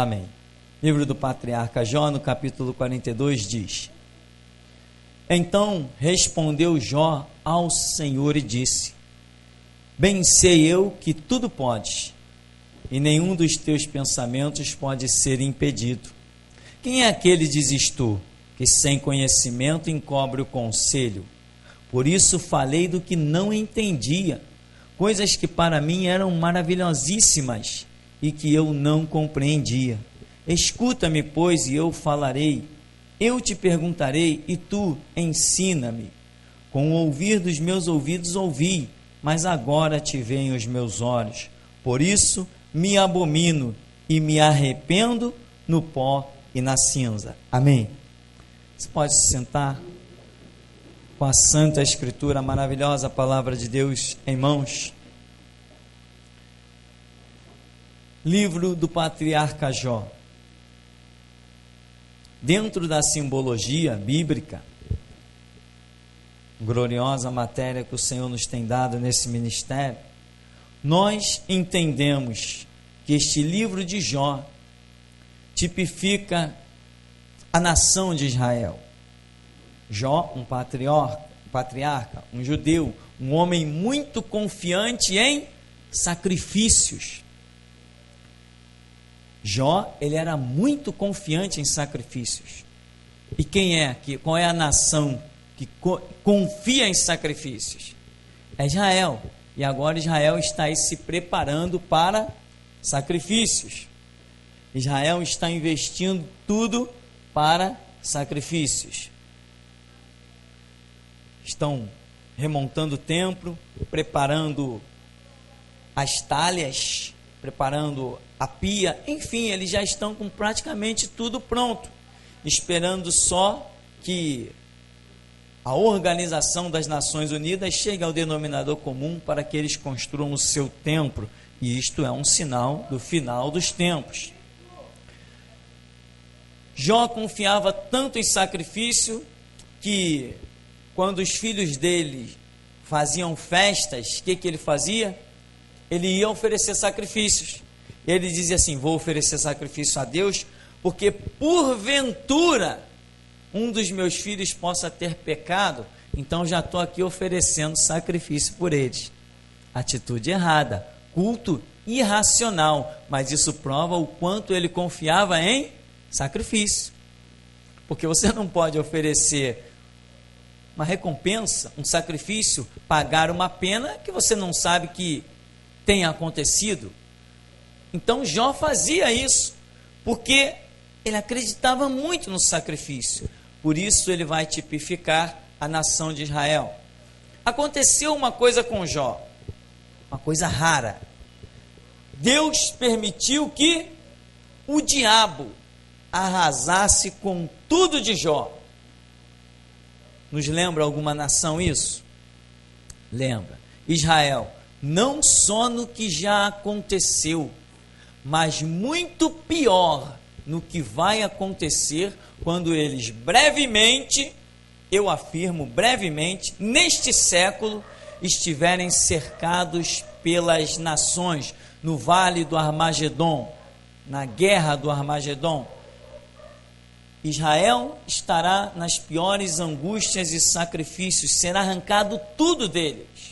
Amém. Livro do patriarca Jó, no capítulo 42, diz: Então respondeu Jó ao Senhor e disse: Bem sei eu que tudo podes, e nenhum dos teus pensamentos pode ser impedido. Quem é aquele, dizes tu, que sem conhecimento encobre o conselho? Por isso falei do que não entendia, coisas que para mim eram maravilhosíssimas e que eu não compreendia. Escuta-me, pois, e eu falarei. Eu te perguntarei e tu ensina-me. Com o ouvir dos meus ouvidos ouvi, mas agora te veem os meus olhos. Por isso me abomino e me arrependo no pó e na cinza. Amém. Você pode se sentar com a Santa Escritura, a maravilhosa Palavra de Deus em mãos. Livro do patriarca Jó. Dentro da simbologia bíblica, gloriosa matéria que o Senhor nos tem dado nesse ministério, nós entendemos que este livro de Jó tipifica a nação de Israel. Jó, um patriarca, um judeu, um homem muito confiante em sacrifícios. Jó, ele era muito confiante em sacrifícios. E qual é a nação que confia em sacrifícios? É Israel. E agora Israel está aí se preparando para sacrifícios. Israel está investindo tudo para sacrifícios. Estão remontando o templo, preparando as talhas, preparando a pia, enfim, eles já estão com praticamente tudo pronto, esperando só que a Organização das Nações Unidas chegue ao denominador comum para que eles construam o seu templo, e isto é um sinal do final dos tempos. Jó confiava tanto em sacrifício que quando os filhos dele faziam festas, o que ele fazia? Ele ia oferecer sacrifícios. Ele dizia assim: vou oferecer sacrifício a Deus, porque porventura um dos meus filhos possa ter pecado, então já estou aqui oferecendo sacrifício por eles. Atitude errada, culto irracional, mas isso prova o quanto ele confiava em sacrifício. Porque você não pode oferecer uma recompensa, um sacrifício, pagar uma pena que você não sabe que tenha acontecido. Então Jó fazia isso, porque ele acreditava muito no sacrifício. Por isso ele vai tipificar a nação de Israel. Aconteceu uma coisa com Jó, uma coisa rara. Deus permitiu que o diabo arrasasse com tudo de Jó. Nos lembra alguma nação isso? Lembra. Israel, não só no que já aconteceu, mas muito pior no que vai acontecer quando eles brevemente, eu afirmo brevemente, neste século, estiverem cercados pelas nações, no vale do Armagedon, na guerra do Armagedon. Israel estará nas piores angústias e sacrifícios, será arrancado tudo deles,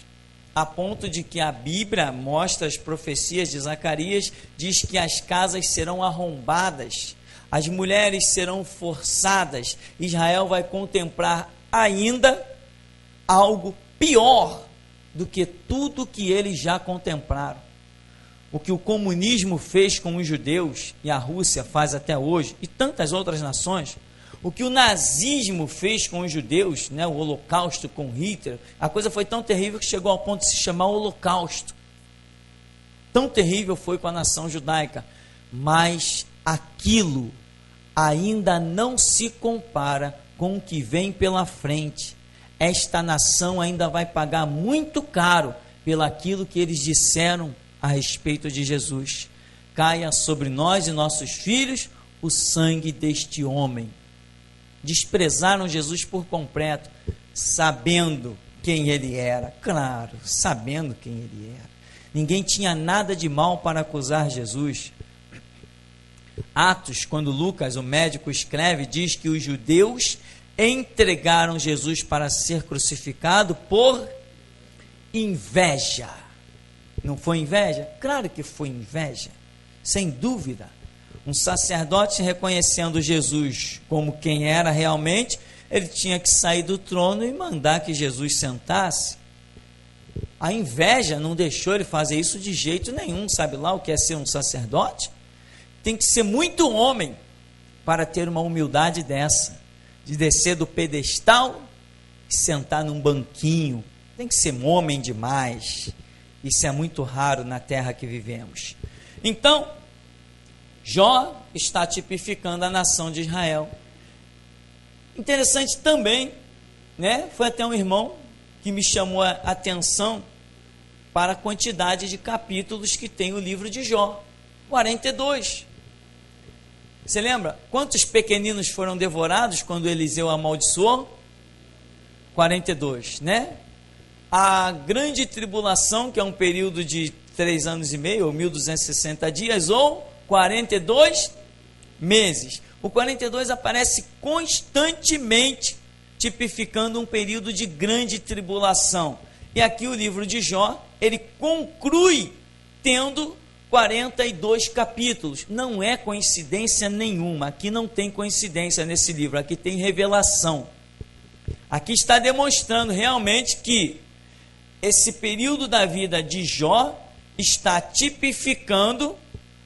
a ponto de que a Bíblia mostra as profecias de Zacarias, diz que as casas serão arrombadas, as mulheres serão forçadas. Israel vai contemplar ainda algo pior do que tudo que eles já contemplaram. O que o comunismo fez com os judeus, e a Rússia faz até hoje, e tantas outras nações, o que o nazismo fez com os judeus, né, o holocausto com Hitler, a coisa foi tão terrível que chegou ao ponto de se chamar holocausto. Tão terrível foi com a nação judaica, mas aquilo ainda não se compara com o que vem pela frente. Esta nação ainda vai pagar muito caro pelaquilo que eles disseram a respeito de Jesus. Caia sobre nós e nossos filhos o sangue deste homem. Desprezaram Jesus por completo, sabendo quem ele era. Claro, sabendo quem ele era. Ninguém tinha nada de mal para acusar Jesus. Atos, quando Lucas, o médico, escreve, diz que os judeus entregaram Jesus para ser crucificado por inveja. Não foi inveja? Claro que foi inveja, sem dúvida. Um sacerdote, reconhecendo Jesus como quem era realmente, ele tinha que sair do trono e mandar que Jesus sentasse. A inveja não deixou ele fazer isso de jeito nenhum. Sabe lá o que é ser um sacerdote? Tem que ser muito homem para ter uma humildade dessa, de descer do pedestal e sentar num banquinho. Tem que ser homem demais. Isso é muito raro na terra que vivemos. Então, Jó está tipificando a nação de Israel. Interessante também, né? Foi até um irmão que me chamou a atenção para a quantidade de capítulos que tem o livro de Jó. 42. Você lembra? Quantos pequeninos foram devorados quando Eliseu amaldiçoou? 42, né? A grande tribulação, que é um período de 3 anos e meio, ou 1260 dias, ou 42 meses. O 42 aparece constantemente, tipificando um período de grande tribulação. E aqui o livro de Jó, ele conclui tendo 42 capítulos. Não é coincidência nenhuma. Aqui não tem coincidência nesse livro. Aqui tem revelação. Aqui está demonstrando realmente que esse período da vida de Jó está tipificando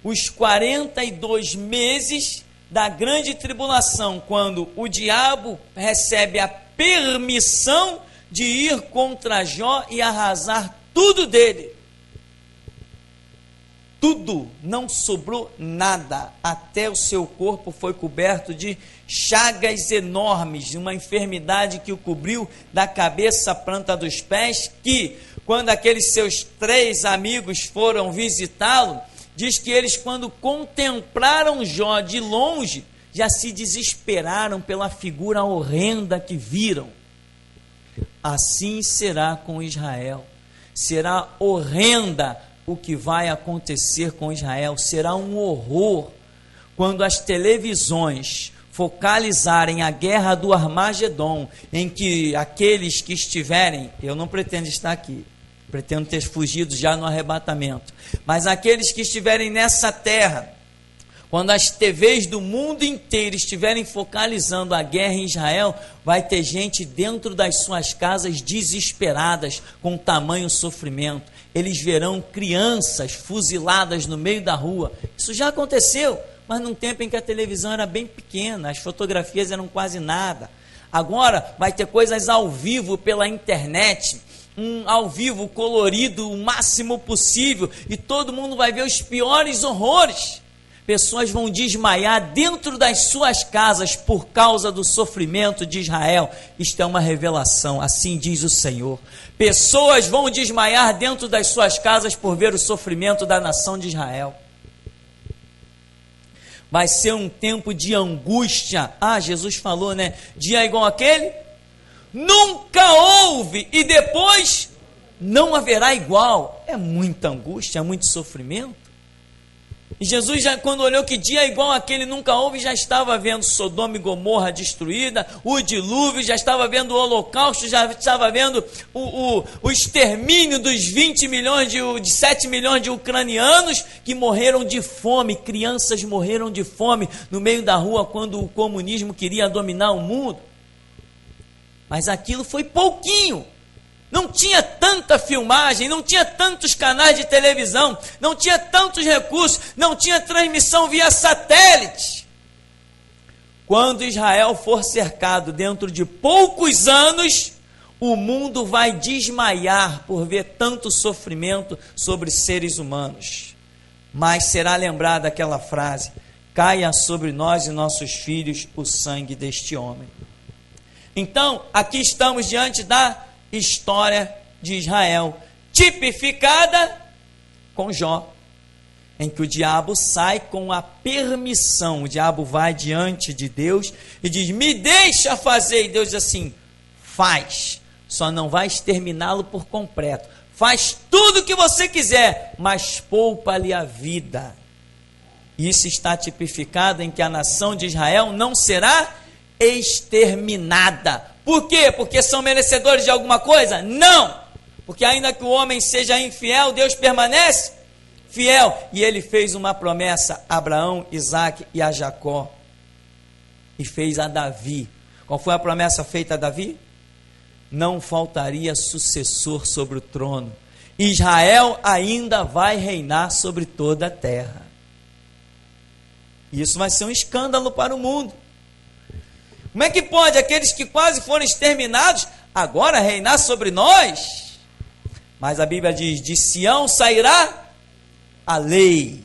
os 42 meses da grande tribulação, quando o diabo recebe a permissão de ir contra Jó e arrasar tudo dele. Tudo, não sobrou nada, até o seu corpo foi coberto de chagas enormes, uma enfermidade que o cobriu da cabeça à planta dos pés, que quando aqueles seus 3 amigos foram visitá-lo, diz que eles, quando contemplaram Jó de longe, já se desesperaram pela figura horrenda que viram. Assim será com Israel. Será horrenda o que vai acontecer com Israel. Será um horror quando as televisões focalizarem a guerra do Armagedon, em que aqueles que estiverem, eu não pretendo estar aqui, pretendo ter fugido já no arrebatamento, mas aqueles que estiverem nessa terra, quando as TVs do mundo inteiro estiverem focalizando a guerra em Israel, vai ter gente dentro das suas casas desesperadas com tamanho sofrimento. Eles verão crianças fuziladas no meio da rua. Isso já aconteceu, mas num tempo em que a televisão era bem pequena, as fotografias eram quase nada. Agora vai ter coisas ao vivo pela internet, ao vivo colorido o máximo possível, e todo mundo vai ver os piores horrores. Pessoas vão desmaiar dentro das suas casas por causa do sofrimento de Israel. Isto é uma revelação, assim diz o Senhor. Pessoas vão desmaiar dentro das suas casas por ver o sofrimento da nação de Israel. Vai ser um tempo de angústia. Jesus falou, né? Dia igual aquele? Nunca houve, e depois não haverá igual. É muita angústia, é muito sofrimento. E Jesus, já, quando olhou que dia igual aquele nunca houve, já estava vendo Sodoma e Gomorra destruída, o dilúvio, já estava vendo o holocausto, já estava vendo o extermínio dos 7 milhões de ucranianos que morreram de fome. Crianças morreram de fome no meio da rua quando o comunismo queria dominar o mundo. Mas aquilo foi pouquinho. Não tinha tanta filmagem, não tinha tantos canais de televisão, não tinha tantos recursos, não tinha transmissão via satélite. Quando Israel for cercado dentro de poucos anos, o mundo vai desmaiar por ver tanto sofrimento sobre seres humanos. Mas será lembrada aquela frase: caia sobre nós e nossos filhos o sangue deste homem. Então, aqui estamos diante da história de Israel, tipificada com Jó, em que o diabo sai com a permissão. O diabo vai diante de Deus e diz: me deixa fazer. E Deus diz assim: faz, só não vai exterminá-lo por completo. Faz tudo o que você quiser, mas poupa-lhe a vida. Isso está tipificado em que a nação de Israel não será exterminada. Por quê? Porque são merecedores de alguma coisa? Não! Porque ainda que o homem seja infiel, Deus permanece fiel. E ele fez uma promessa a Abraão, Isaque e a Jacó. E fez a Davi. Qual foi a promessa feita a Davi? Não faltaria sucessor sobre o trono. Israel ainda vai reinar sobre toda a terra. Isso vai ser um escândalo para o mundo. Como é que pode aqueles que quase foram exterminados agora reinar sobre nós? Mas a Bíblia diz, de Sião sairá a lei.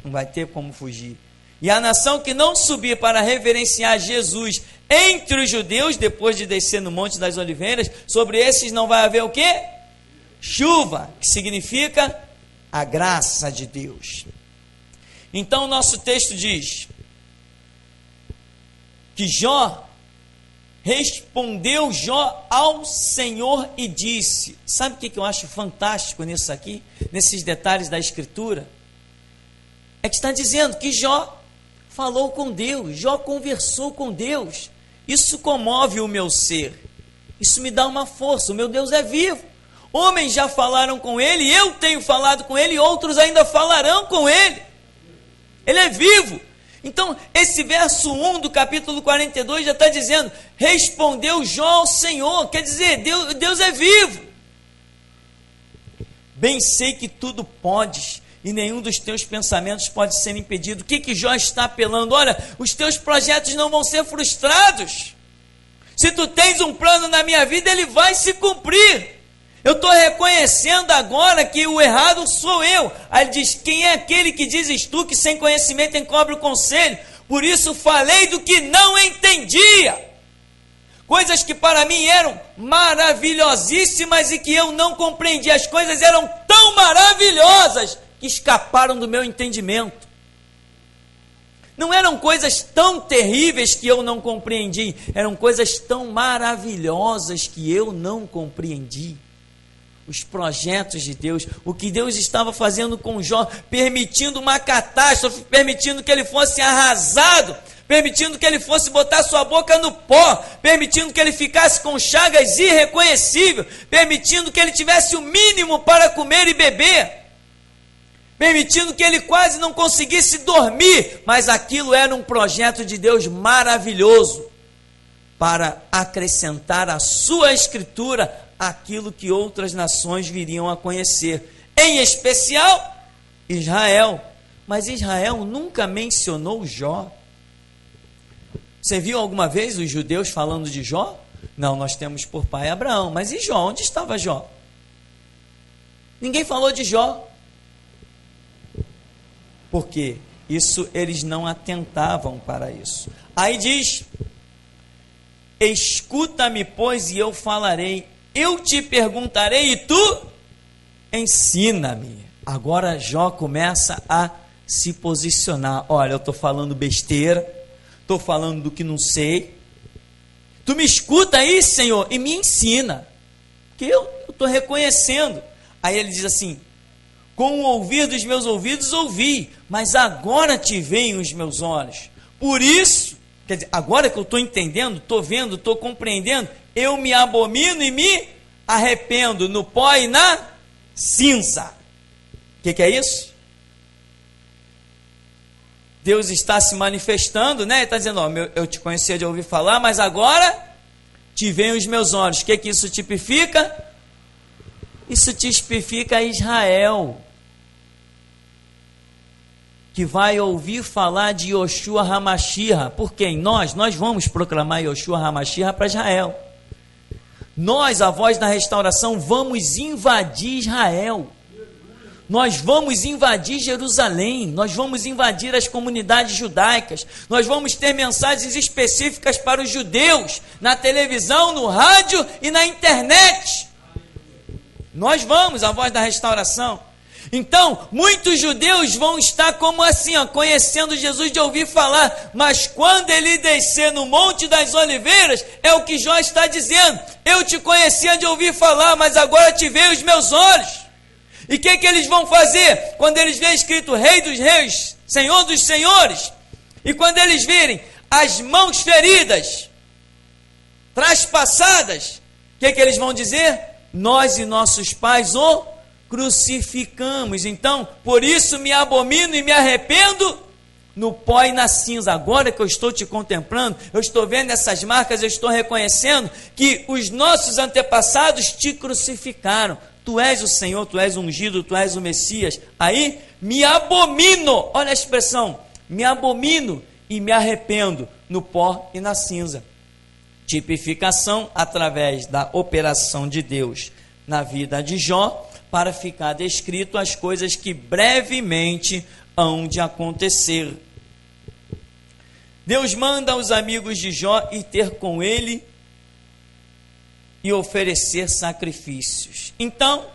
Não vai ter como fugir. E a nação que não subir para reverenciar Jesus entre os judeus, depois de descer no Monte das Oliveiras, sobre esses não vai haver o quê? Chuva, que significa a graça de Deus. Então o nosso texto diz que respondeu Jó ao Senhor e disse, sabe o que eu acho fantástico nisso aqui, nesses detalhes da Escritura? É que está dizendo que Jó falou com Deus, Jó conversou com Deus. Isso comove o meu ser, isso me dá uma força, o meu Deus é vivo. Homens já falaram com ele, eu tenho falado com ele, e outros ainda falarão com ele. Ele é vivo. Então, esse verso 1 do capítulo 42 já está dizendo, respondeu Jó ao Senhor, quer dizer, Deus é vivo. Bem sei que tudo podes, e nenhum dos teus pensamentos pode ser impedido. O que Jó está apelando? Olha, os teus projetos não vão ser frustrados. Se tu tens um plano na minha vida, ele vai se cumprir. Eu estou reconhecendo agora que o errado sou eu. Aí ele diz, quem é aquele que dizes tu que sem conhecimento encobre o conselho? Por isso falei do que não entendia. Coisas que para mim eram maravilhosíssimas e que eu não compreendi. As coisas eram tão maravilhosas que escaparam do meu entendimento. Não eram coisas tão terríveis que eu não compreendi. Eram coisas tão maravilhosas que eu não compreendi. Os projetos de Deus, o que Deus estava fazendo com Jó, permitindo uma catástrofe, permitindo que ele fosse arrasado, permitindo que ele fosse botar sua boca no pó, permitindo que ele ficasse com chagas irreconhecíveis, permitindo que ele tivesse o mínimo para comer e beber, permitindo que ele quase não conseguisse dormir, mas aquilo era um projeto de Deus maravilhoso, para acrescentar à sua Escritura aquilo que outras nações viriam a conhecer, em especial Israel. Mas Israel nunca mencionou Jó. Você viu alguma vez os judeus falando de Jó? Não, nós temos por pai Abraão, mas e Jó? Onde estava Jó? Ninguém falou de Jó. Porque isso, eles não atentavam para isso. Aí diz, escuta-me, pois, e eu falarei. Eu te perguntarei e tu ensina-me. Agora Jó começa a se posicionar. Olha, eu estou falando besteira, estou falando do que não sei. Tu me escuta aí, Senhor, e me ensina. Porque eu estou reconhecendo. Aí ele diz assim, com o ouvir dos meus ouvidos ouvi, mas agora te veem os meus olhos. Por isso, quer dizer, agora que eu estou entendendo, estou vendo, estou compreendendo, eu me abomino e me arrependo no pó e na cinza. O que é isso? Deus está se manifestando, né? Ele está dizendo, ó, eu te conhecia de ouvir falar, mas agora te veem os meus olhos. O que isso tipifica? Isso tipifica Israel, que vai ouvir falar de Yoshua HaMashiach. Por quem? Nós vamos proclamar Yoshua HaMashiach para Israel. Nós, a voz da restauração, vamos invadir Israel. Nós vamos invadir Jerusalém. Nós vamos invadir as comunidades judaicas. Nós vamos ter mensagens específicas para os judeus, na televisão, no rádio e na internet. Nós vamos, a voz da restauração. Então, muitos judeus vão estar como assim, ó, conhecendo Jesus de ouvir falar, mas quando ele descer no Monte das Oliveiras, é o que Jó está dizendo, eu te conhecia de ouvir falar, mas agora te vejo os meus olhos. E o que eles vão fazer? Quando eles veem escrito Rei dos Reis, Senhor dos senhores. E quando eles virem as mãos feridas, traspassadas, o que eles vão dizer? Nós e nossos pais o crucificamos. Então, por isso me abomino e me arrependo no pó e na cinza. Agora que eu estou te contemplando, eu estou vendo essas marcas, eu estou reconhecendo que os nossos antepassados te crucificaram. Tu és o Senhor, tu és o ungido, tu és o Messias. Aí, me abomino, olha a expressão, me abomino e me arrependo no pó e na cinza. Tipificação através da operação de Deus na vida de Jó, para ficar descrito as coisas que brevemente hão de acontecer. Deus manda aos amigos de Jó ir ter com ele e oferecer sacrifícios. Então,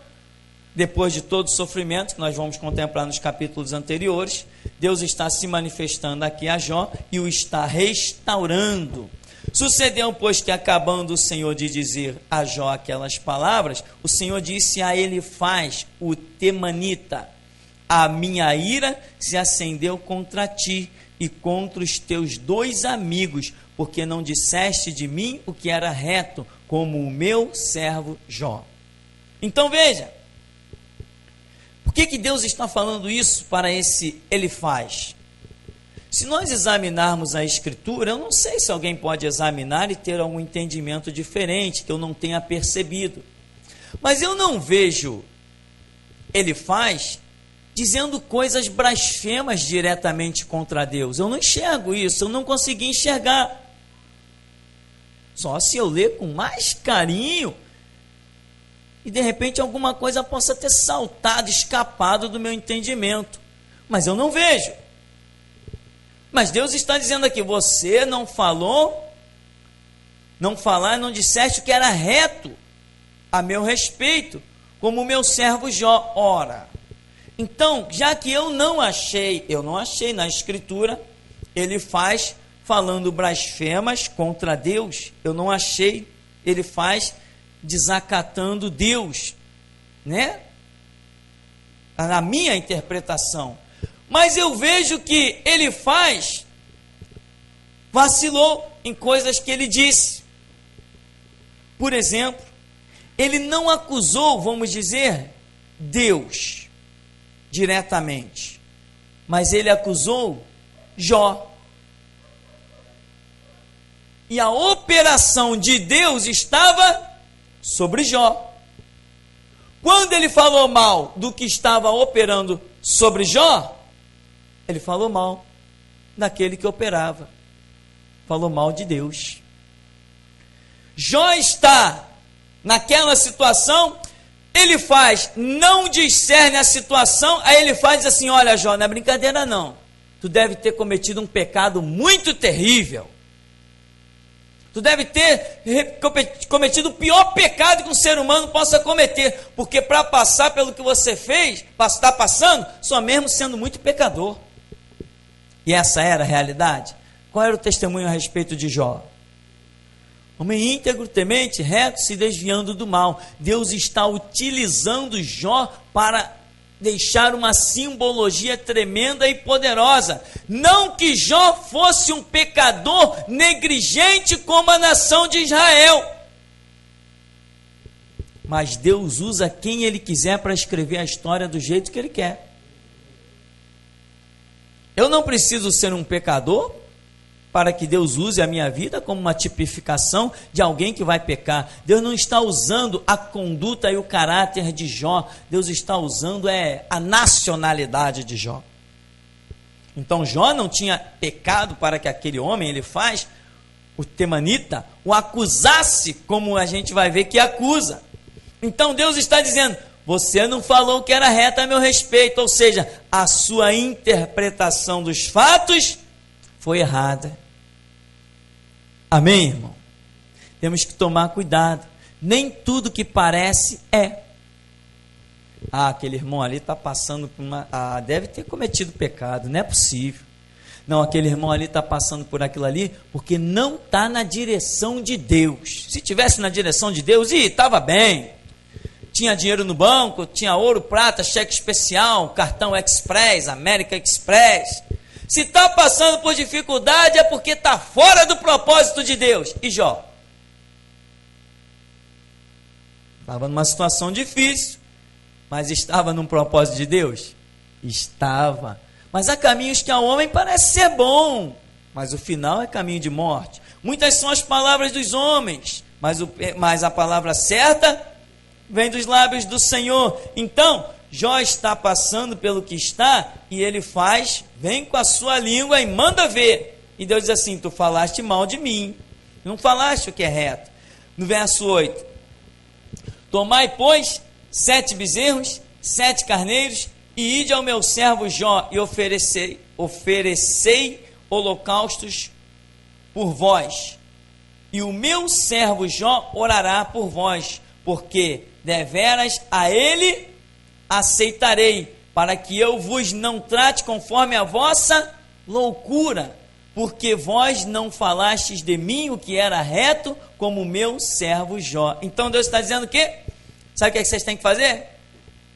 depois de todo o sofrimento que nós vamos contemplar nos capítulos anteriores, Deus está se manifestando aqui a Jó e o está restaurando. Sucedeu, pois, que acabando o Senhor de dizer a Jó aquelas palavras, o Senhor disse a Elifaz, o temanita: a minha ira se acendeu contra ti e contra os teus 2 amigos, porque não disseste de mim o que era reto, como o meu servo Jó. Então veja, por que Deus está falando isso para esse Elifaz? Se nós examinarmos a Escritura, eu não sei se alguém pode examinar e ter algum entendimento diferente, que eu não tenha percebido. Mas eu não vejo Elifaz dizendo coisas blasfemas diretamente contra Deus. Eu não enxergo isso, eu não consegui enxergar. Só se eu ler com mais carinho e de repente alguma coisa possa ter saltado, escapado do meu entendimento. Mas eu não vejo. Mas Deus está dizendo aqui: você não falou, não disseste o que era reto a meu respeito, como o meu servo Jó. Ora, então, já que eu não achei na Escritura, ele faz falando blasfemas contra Deus, eu não achei, ele faz desacatando Deus, né? Na minha interpretação. Mas eu vejo que ele vacilou em coisas que ele disse. Por exemplo, ele não acusou, vamos dizer, Deus diretamente, mas ele acusou Jó. E a operação de Deus estava sobre Jó. Quando ele falou mal do que estava operando sobre Jó, ele falou mal daquele que operava, falou mal de Deus. Jó está naquela situação, ele não discerne a situação, aí ele diz assim: olha, Jó, não é brincadeira não, tu deve ter cometido um pecado muito terrível, tu deve ter cometido o pior pecado que um ser humano possa cometer, porque para passar pelo que você fez, está passando, só mesmo sendo muito pecador. E essa era a realidade. Qual era o testemunho a respeito de Jó? Homem íntegro, temente, reto, se desviando do mal. Deus está utilizando Jó para deixar uma simbologia tremenda e poderosa. Não que Jó fosse um pecador negligente como a nação de Israel, mas Deus usa quem Ele quiser para escrever a história do jeito que Ele quer. Eu não preciso ser um pecador para que Deus use a minha vida como uma tipificação de alguém que vai pecar. Deus não está usando a conduta e o caráter de Jó. Deus está usando a nacionalidade de Jó. Então Jó não tinha pecado para que aquele homem, o temanita, o acusasse, como a gente vai ver que acusa. Então Deus está dizendo: você não falou o que era reto a meu respeito, ou seja, a sua interpretação dos fatos foi errada. Amém, irmão? Temos que tomar cuidado. Nem tudo que parece é. Aquele irmão ali está passando por deve ter cometido pecado, não é possível. Não, aquele irmão ali está passando por aquilo ali porque não está na direção de Deus. Se tivesse na direção de Deus, estava bem. Tinha dinheiro no banco, tinha ouro, prata, cheque especial, cartão Express, América Express. Se está passando por dificuldade é porque está fora do propósito de Deus. E Jó? Estava numa situação difícil, mas estava num propósito de Deus? Estava. Mas há caminhos que ao homem parece ser bom, mas o final é caminho de morte. Muitas são as palavras dos homens, mas a palavra certa vem dos lábios do Senhor. Então, Jó está passando pelo que está, e ele vem com a sua língua e manda ver. E Deus diz assim: tu falaste mal de mim, não falaste o que é reto. No verso 8: tomai, pois, 7 bezerros, 7 carneiros, e ide ao meu servo Jó, e oferecei holocaustos por vós. E o meu servo Jó orará por vós, porque deveras a ele aceitarei, para que eu vos não trate conforme a vossa loucura, porque vós não falastes de mim o que era reto, como o meu servo Jó. Então Deus está dizendo o quê? Sabe o que vocês têm que fazer?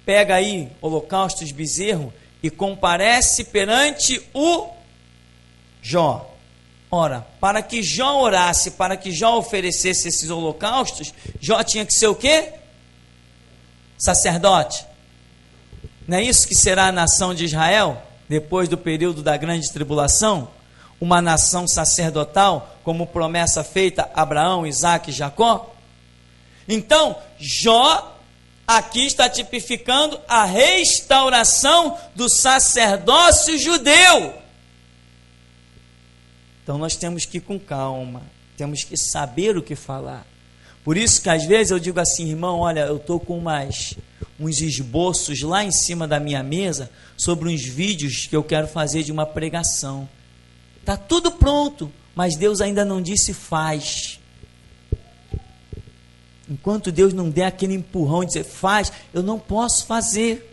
Pega aí holocaustos, bezerro, e comparece perante o Jó. Ora, para que Jó orasse, para que Jó oferecesse esses holocaustos, Jó tinha que ser o quê? Sacerdote. Não é isso que será a nação de Israel, depois do período da grande tribulação? Uma nação sacerdotal, como promessa feita a Abraão, Isaque e Jacó? Então, Jó aqui está tipificando a restauração do sacerdócio judeu. Então nós temos que ir com calma, temos que saber o que falar. Por isso que às vezes eu digo assim: irmão, olha, eu estou com uns esboços lá em cima da minha mesa sobre uns vídeos que eu quero fazer de uma pregação. Está tudo pronto, mas Deus ainda não disse faz. Enquanto Deus não der aquele empurrão e dizer faz, eu não posso fazer.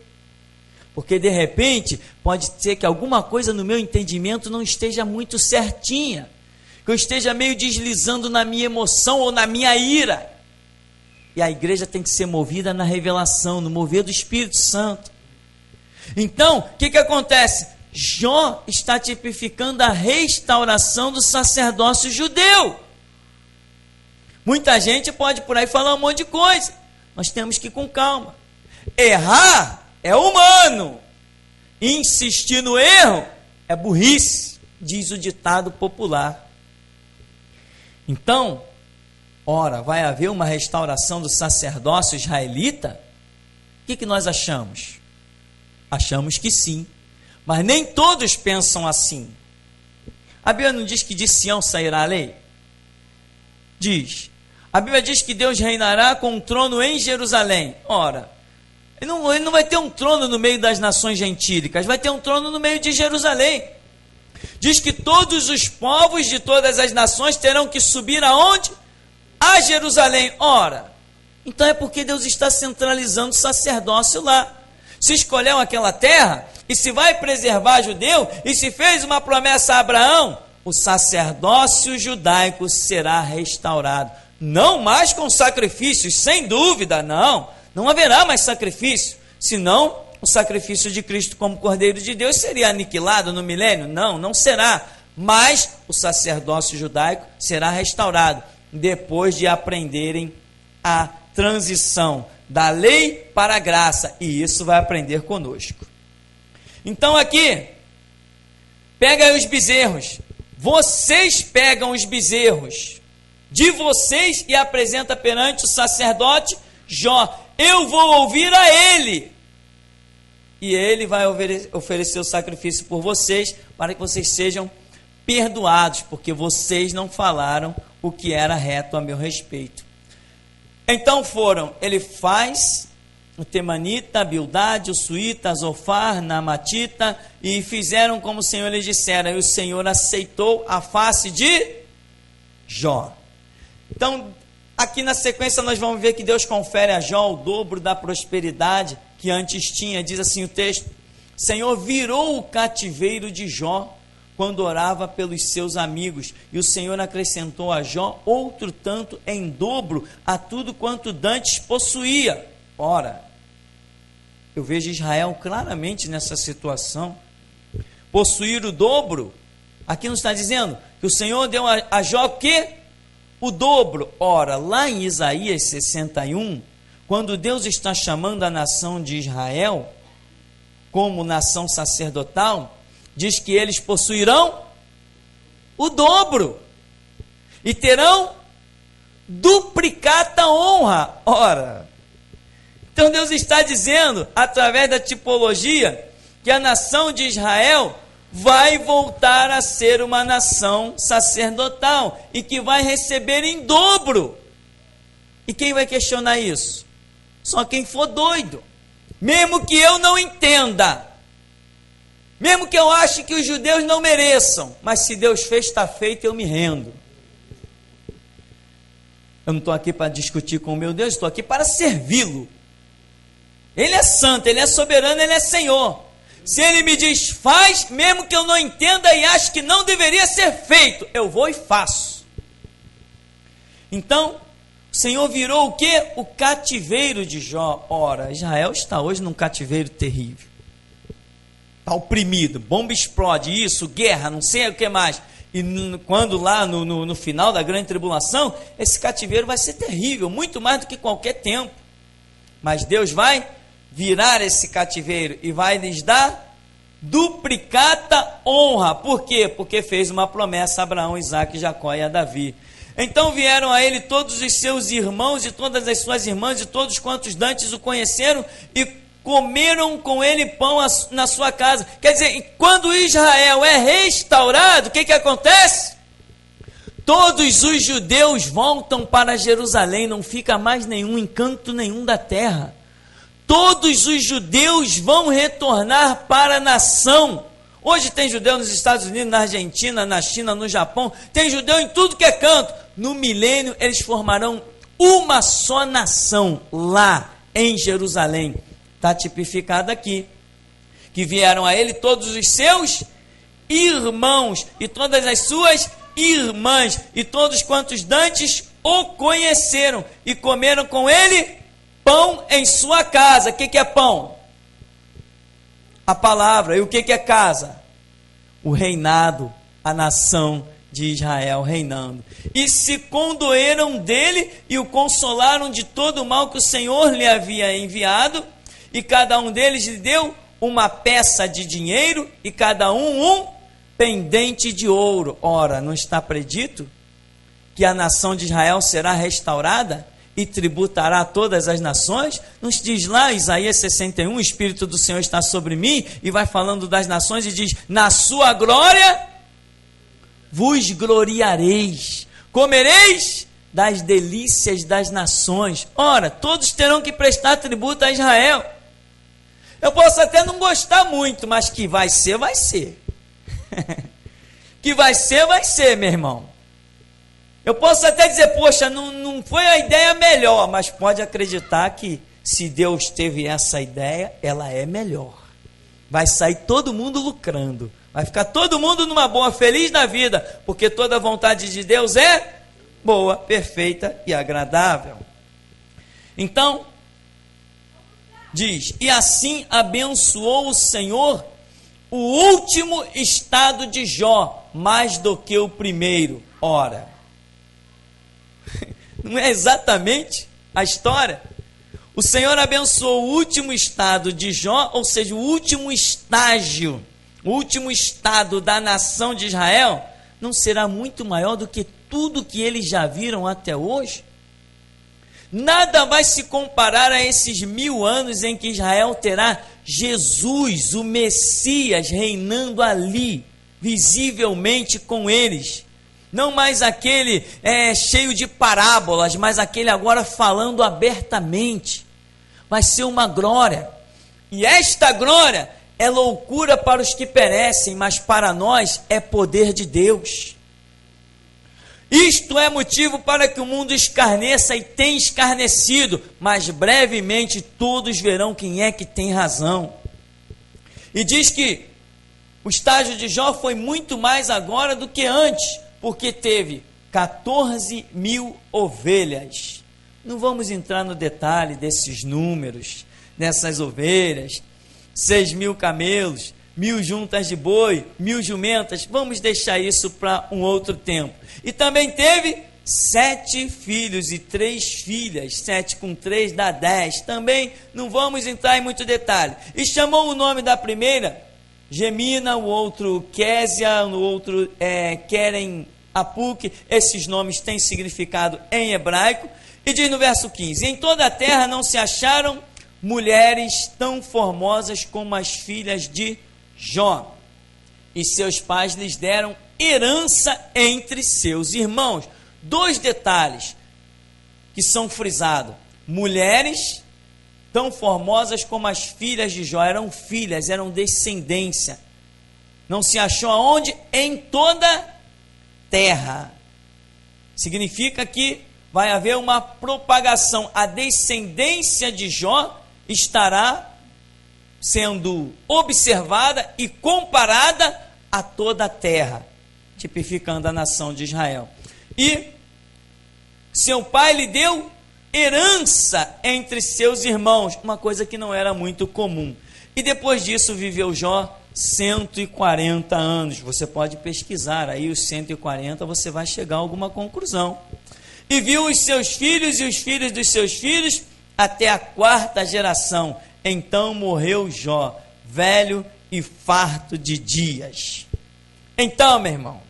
Porque de repente pode ser que alguma coisa no meu entendimento não esteja muito certinha, que eu esteja meio deslizando na minha emoção ou na minha ira. E a igreja tem que ser movida na revelação, no mover do Espírito Santo. Então, o que acontece? Jó está tipificando a restauração do sacerdócio judeu. Muita gente pode por aí falar um monte de coisa. Nós temos que ir com calma. Errar é humano. Insistir no erro é burrice, diz o ditado popular. Então, ora, vai haver uma restauração do sacerdócio israelita? O que nós achamos? Achamos que sim, mas nem todos pensam assim. A Bíblia não diz que de Sião sairá a lei? Diz. A Bíblia diz que Deus reinará com um trono em Jerusalém. Ora, ele não vai ter um trono no meio das nações gentílicas, vai ter um trono no meio de Jerusalém. Diz que todos os povos de todas as nações terão que subir aonde? A Jerusalém. Ora, então é porque Deus está centralizando o sacerdócio lá. Se escolheu aquela terra, e se vai preservar judeu, e se fez uma promessa a Abraão, o sacerdócio judaico será restaurado. Não mais com sacrifícios, sem dúvida, não haverá mais sacrifício, senão o sacrifício de Cristo como Cordeiro de Deus seria aniquilado no milênio. Não será, mas o sacerdócio judaico será restaurado, depois de aprenderem a transição da lei para a graça, e isso vai aprender conosco. Então aqui, pega aí os bezerros, vocês pegam os bezerros de vocês e apresenta perante o sacerdote Jó. Eu vou ouvir a ele, e ele vai oferecer o sacrifício por vocês, para que vocês sejam perdoados, porque vocês não falaram o que era reto a meu respeito. Então ele faz o temanita, a Bildade, o suíta, a Zofar, Naamatita, e fizeram como o Senhor lhes dissera, e o Senhor aceitou a face de Jó. Então, aqui na sequência nós vamos ver que Deus confere a Jó o dobro da prosperidade que antes tinha. Diz assim o texto: Senhor virou o cativeiro de Jó quando orava pelos seus amigos, e o Senhor acrescentou a Jó outro tanto em dobro a tudo quanto dantes possuía. Ora, eu vejo Israel claramente nessa situação, possuir o dobro, aqui não está dizendo que o Senhor deu a Jó o quê? O dobro. Ora, lá em Isaías 61, quando Deus está chamando a nação de Israel como nação sacerdotal, diz que eles possuirão o dobro e terão duplicata honra. Ora, então Deus está dizendo, através da tipologia, que a nação de Israel vai voltar a ser uma nação sacerdotal e que vai receber em dobro. E quem vai questionar isso? Só quem for doido. Mesmo que eu não entenda, mesmo que eu ache que os judeus não mereçam, mas se Deus fez, está feito, eu me rendo. Eu não estou aqui para discutir com o meu Deus, estou aqui para servi-lo. Ele é santo, Ele é soberano, Ele é Senhor. Se Ele me diz, faz, mesmo que eu não entenda e ache que não deveria ser feito, eu vou e faço. Então, o Senhor virou o quê? O cativeiro de Jó. Ora, Israel está hoje num cativeiro terrível. Está oprimido, bomba explode, isso, guerra, não sei o que mais. E quando lá no final da grande tribulação, esse cativeiro vai ser terrível, muito mais do que qualquer tempo. Mas Deus vai virar esse cativeiro e vai lhes dar duplicata honra. Por quê? Porque fez uma promessa a Abraão, Isaque, Jacó e a Davi. Então vieram a ele todos os seus irmãos e todas as suas irmãs e todos quantos dantes o conheceram e comeram com ele pão na sua casa. Quer dizer, quando Israel é restaurado, o que acontece? Todos os judeus voltam para Jerusalém, não fica mais nenhum encanto nenhum da terra. Todos os judeus vão retornar para a nação. Hoje tem judeu nos Estados Unidos, na Argentina, na China, no Japão, tem judeu em tudo que é canto. No milênio eles formarão uma só nação lá em Jerusalém. Está tipificado aqui, que vieram a ele todos os seus irmãos e todas as suas irmãs e todos quantos dantes o conheceram e comeram com ele pão em sua casa. O que é pão? A palavra. E o que é casa? O reinado, a nação de Israel reinando. E se condoeram dele e o consolaram de todo o mal que o Senhor lhe havia enviado. E cada um deles lhe deu uma peça de dinheiro e cada um pendente de ouro. Ora, não está predito que a nação de Israel será restaurada e tributará todas as nações? Nos diz lá, Isaías 61, o Espírito do Senhor está sobre mim, e vai falando das nações e diz, na sua glória vos gloriareis, comereis das delícias das nações. Ora, todos terão que prestar tributo a Israel. Eu posso até não gostar muito, mas que vai ser, vai ser. Que vai ser, meu irmão. Eu posso até dizer, poxa, não foi a ideia melhor, mas pode acreditar que se Deus teve essa ideia, ela é melhor. Vai sair todo mundo lucrando. Vai ficar todo mundo numa boa, feliz da vida, porque toda a vontade de Deus é boa, perfeita e agradável. Então, diz, e assim abençoou o Senhor o último estado de Jó, mais do que o primeiro. Ora, não é exatamente a história? O Senhor abençoou o último estado de Jó, ou seja, o último estágio, o último estado da nação de Israel, não será muito maior do que tudo que eles já viram até hoje? Nada vai se comparar a esses 1000 anos em que Israel terá Jesus, o Messias, reinando ali, visivelmente com eles. Não mais aquele cheio de parábolas, mas aquele agora falando abertamente. Vai ser uma glória. E esta glória é loucura para os que perecem, mas para nós é poder de Deus. Isto é motivo para que o mundo escarneça e tem escarnecido, mas brevemente todos verão quem é que tem razão. E diz que o estágio de Jó foi muito mais agora do que antes, porque teve 14.000 ovelhas. Não vamos entrar no detalhe desses números, dessas ovelhas, 6.000 camelos, 1000 juntas de boi, 1000 jumentas. Vamos deixar isso para um outro tempo. E também teve 7 filhos e 3 filhas. 7 com 3 dá 10. Também não vamos entrar em muito detalhe. E chamou o nome da primeira Gemina, o outro Késia, o outro Queren Apuque. Esses nomes têm significado em hebraico. E diz no verso 15: em toda a terra não se acharam mulheres tão formosas como as filhas de Jó, e seus pais lhes deram herança entre seus irmãos. 2 detalhes que são frisados: mulheres tão formosas como as filhas de Jó. Eram filhas, eram descendência. Não se achou aonde? Em toda terra. Significa que vai haver uma propagação. A descendência de Jó estará sendo observada e comparada a toda a terra, tipificando a nação de Israel. E seu pai lhe deu herança entre seus irmãos, uma coisa que não era muito comum. E depois disso viveu Jó 140 anos. Você pode pesquisar aí os 140, você vai chegar a alguma conclusão. E viu os seus filhos e os filhos dos seus filhos até a 4ª geração. Então morreu Jó, velho e farto de dias. Então, meu irmão,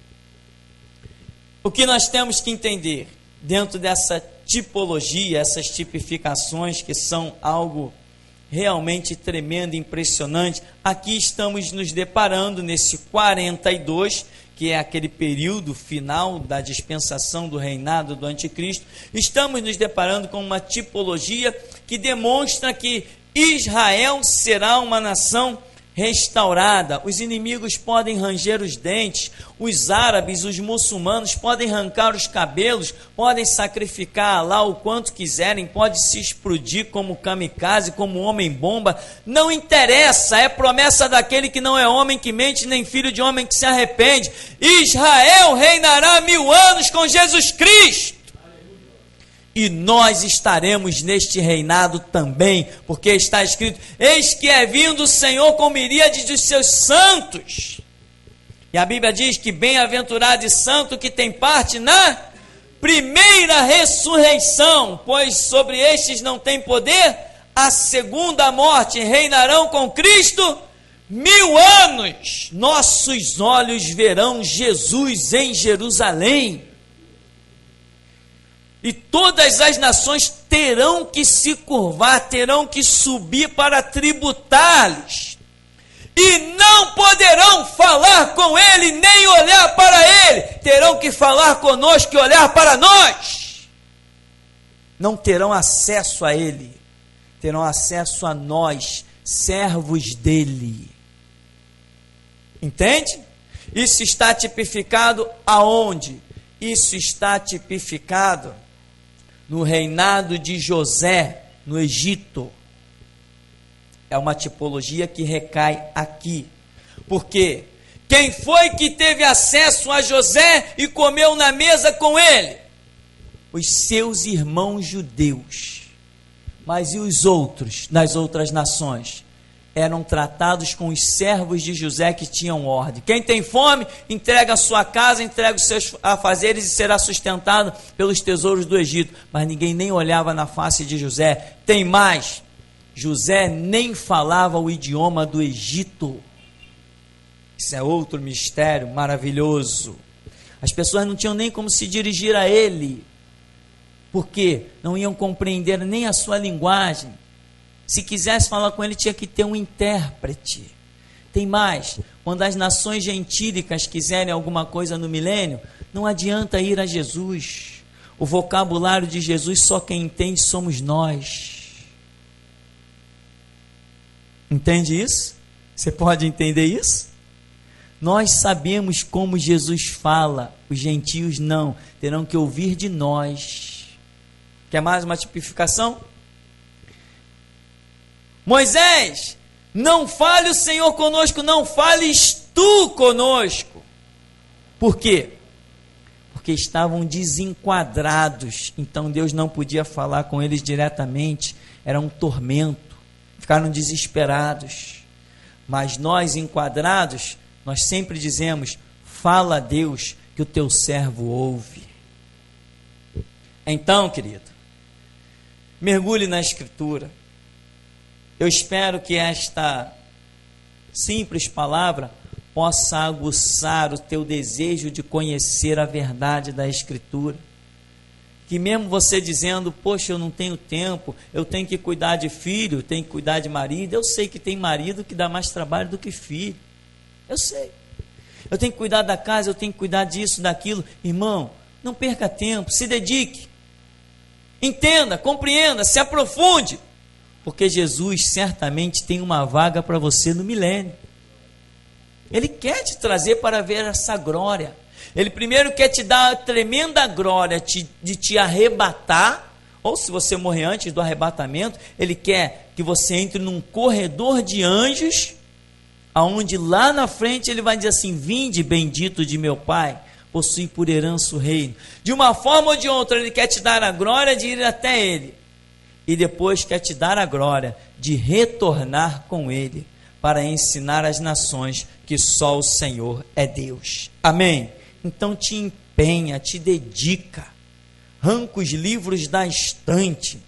o que nós temos que entender dentro dessa tipologia, essas tipificações que são algo realmente tremendo, impressionante. Aqui estamos nos deparando nesse 42, que é aquele período final da dispensação do reinado do anticristo. Estamos nos deparando com uma tipologia que demonstra que Israel será uma nação restaurada. Os inimigos podem ranger os dentes, os árabes, os muçulmanos podem arrancar os cabelos, podem sacrificar lá o quanto quiserem, pode se explodir como kamikaze, como homem-bomba, não interessa, é promessa daquele que não é homem que mente, nem filho de homem que se arrepende. Israel reinará 1000 anos com Jesus Cristo. E nós estaremos neste reinado também, porque está escrito: eis que é vindo o Senhor com miríades dos seus santos. E a Bíblia diz que bem-aventurado e santo que tem parte na primeira ressurreição, pois sobre estes não tem poder a segunda morte, reinarão com Cristo 1000 anos. Nossos olhos verão Jesus em Jerusalém. E todas as nações terão que se curvar, terão que subir para tributar-lhes. E não poderão falar com ele, nem olhar para ele. Terão que falar conosco e olhar para nós. Não terão acesso a ele. Terão acesso a nós, servos dele. Entende? Isso está tipificado aonde? Isso está tipificado no reinado de José, no Egito. É uma tipologia que recai aqui. Porque quem foi que teve acesso a José e comeu na mesa com ele? Os seus irmãos judeus. Mas e os outros, nas outras nações? Eram tratados com os servos de José que tinham ordem. Quem tem fome, entrega a sua casa, entrega os seus afazeres e será sustentado pelos tesouros do Egito. Mas ninguém nem olhava na face de José. Tem mais, José nem falava o idioma do Egito. Isso é outro mistério maravilhoso. As pessoas não tinham nem como se dirigir a ele, porque não iam compreender nem a sua linguagem. Se quisesse falar com ele, tinha que ter um intérprete. Tem mais, quando as nações gentílicas quiserem alguma coisa no milênio, não adianta ir a Jesus. O vocabulário de Jesus, só quem entende somos nós. Entende isso? Você pode entender isso? Nós sabemos como Jesus fala, os gentios não, terão que ouvir de nós. Quer mais uma tipificação? Moisés, não fale o Senhor conosco, não fales tu conosco. Por quê? Porque estavam desenquadrados, então Deus não podia falar com eles diretamente, era um tormento, ficaram desesperados. Mas nós, enquadrados, nós sempre dizemos: fala a Deus, que o teu servo ouve. Então, querido, mergulhe na Escritura. Eu espero que esta simples palavra possa aguçar o teu desejo de conhecer a verdade da Escritura. Que mesmo você dizendo: poxa, eu não tenho tempo, eu tenho que cuidar de filho, tenho que cuidar de marido. Eu sei que tem marido que dá mais trabalho do que filho. Eu sei. Eu tenho que cuidar da casa, eu tenho que cuidar disso, daquilo. Irmão, não perca tempo, se dedique. Entenda, compreenda, se aprofunde. Porque Jesus certamente tem uma vaga para você no milênio. Ele quer te trazer para ver essa glória. Ele primeiro quer te dar a tremenda glória de te arrebatar, ou se você morrer antes do arrebatamento, Ele quer que você entre num corredor de anjos, aonde lá na frente Ele vai dizer assim: vinde, bendito de meu Pai, possui por herança o reino. De uma forma ou de outra, Ele quer te dar a glória de ir até Ele, e depois quer te dar a glória de retornar com Ele, para ensinar às nações que só o Senhor é Deus. Amém? Então te empenha, te dedica, arranca os livros da estante,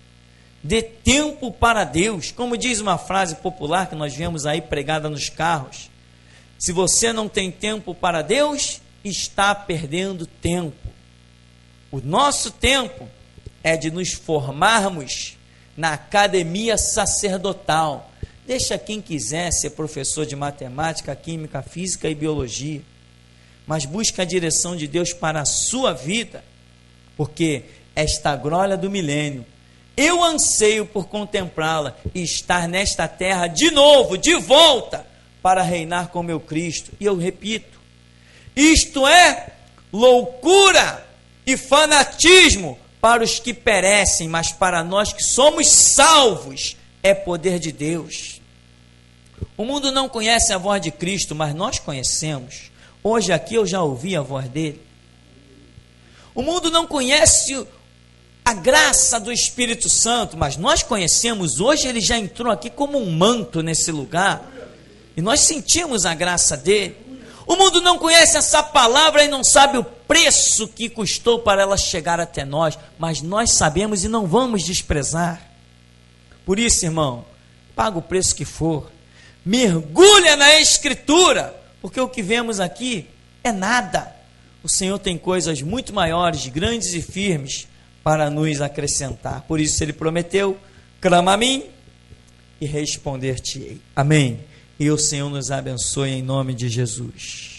dê tempo para Deus. Como diz uma frase popular que nós vemos aí pregada nos carros: se você não tem tempo para Deus, está perdendo tempo. O nosso tempo é de nos formarmos na academia sacerdotal. Deixa quem quiser ser professor de matemática, química, física e biologia, mas busca a direção de Deus para a sua vida, porque esta glória do milênio, eu anseio por contemplá-la e estar nesta terra de novo, de volta, para reinar com meu Cristo. E eu repito, isto é loucura e fanatismo para os que perecem, mas para nós que somos salvos, é poder de Deus. O mundo não conhece a voz de Cristo, mas nós conhecemos. Hoje aqui eu já ouvi a voz dele. O mundo não conhece a graça do Espírito Santo, mas nós conhecemos. Hoje ele já entrou aqui como um manto nesse lugar, e nós sentimos a graça dele. O mundo não conhece essa palavra e não sabe o preço que custou para ela chegar até nós, mas nós sabemos e não vamos desprezar. Por isso, irmão, paga o preço que for, mergulha na Escritura, porque o que vemos aqui é nada. O Senhor tem coisas muito maiores, grandes e firmes para nos acrescentar. Por isso Ele prometeu: clama a mim e responder-te-ei. Amém. E o Senhor nos abençoe em nome de Jesus.